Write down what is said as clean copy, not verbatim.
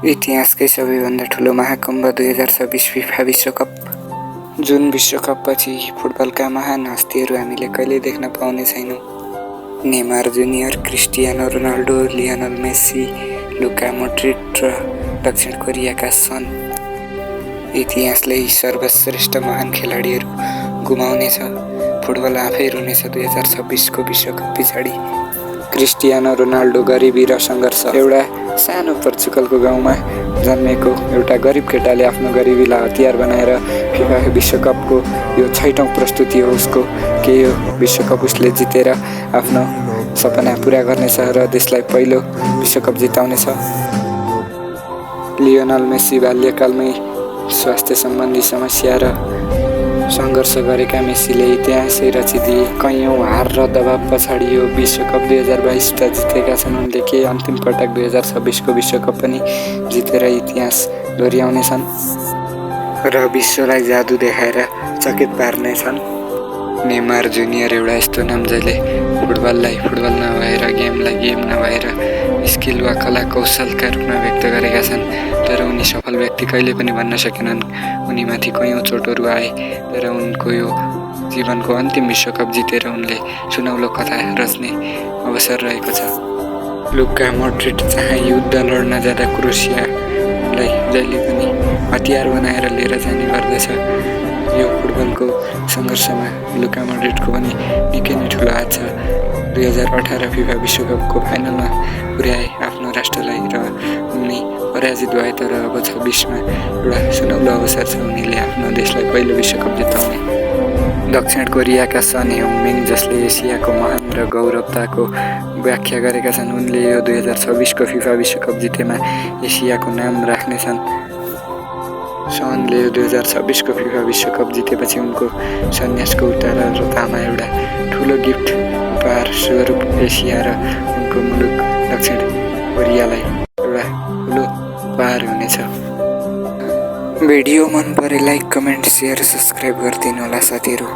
इतिहासकै सबैभन्दा ठुलो महाकुम्भ 2026 फिफा विश्वकप। जुन विश्वकपपछि फुटबलका महान हस्तीहरू हामीले कहिल्यै देख्न पाउने छैनौँ। Neymar junior, Cristiano Ronaldo, Lionel Messi, Luka Modric र दक्षिण कोरियाका सन। इतिहासले यी सर्वश्रेष्ठ महान खेलाडीहरू गुमाउनेछ। फुटबल आफै रुनेछ 2026 को विश्वकप पछाडि। क्रिस्टियानो रोनाल्डो गरिबी र सङ्घर्ष। एउटा सानो पोर्चुगलको गाउँमा जन्मेको एउटा गरिब केटाले आफ्नो गरिबीलाई हतियार बनाएर फिफा विश्वकपको यो 6औं प्रस्तुति हो उसको कि यो विश्वकप उसले जितेर आफ्नो सपना पुरा गर्नेछ र देशलाई पहिलो विश्वकप जिताउनेछ। लियोनल मेस्सी बाल्यकालमै स्वास्थ्य सम्बन्धी समस्या र सङ्घर्ष गरेका मेस्सीले इतिहासै रचिदिए। कैयौँ हार र दबाब पछाडि यो विश्वकप 2022 त जितेका छन् उनले के अन्तिम पटक 2026 को विश्वकप पनि जितेर इतिहास दोहोऱ्याउनेछन् र विश्वलाई जादु देखाएर चकित पार्नेछन्। नेमार जुनियर एउटा यस्तो नाम जसले फुटबललाई फुटबल नभएर गेमलाई गेम नभएर स्किल वा कला कौशलका रूपमा व्यक्त गरेका छन्। तर उनी सफल व्यक्ति कहिले पनि भन्न सकेनन्। उनीमाथि कैयौँ चोटहरू आए तर उनको यो जीवनको अन्तिम विश्वकप जितेर उनले सुनौलो कथा रच्ने अवसर रहेको छ। लुका मोड्रिच जहाँ युद्ध लड्न जाँदा क्रोएसियालाई जहिले पनि हतियार बनाएर लिएर जाने गर्दछ। यो फुटबलको सङ्घर्षमा लुका मोड्रिचको पनि निकै नै ठुलो हात छ। 2018 फिफा विश्वकपको फाइनलमा पुर्याए आफ्नो राष्ट्रलाई र उनी पराजित भए। तर अब 26मा एउटा सुनौलो अवसर छ उनीले आफ्नो देशलाई पहिलो विश्वकप जिताउने। दक्षिण कोरियाका सन हेung-min जसले एसियाको महान र गौरवताको व्याख्या गरेका छन् उनले यो 2026 को फिफा विश्वकप जितेमा एसियाको नाम राख्नेछन्। सनले 2026 को फिफा विश्वकप जितेपछि उनको सन्यासको उत्तरार्धमा एउटा ठुलो गिफ्ट उपहार स्वरूप एसिया र उनको मुलुक दक्षिण कोरियालाई एउटा ठुलो उपहार हुनेछ। भिडियो मन परे लाइक, कमेन्ट, सेयर, सब्सक्राइब गरिदिनु होला साथीहरू।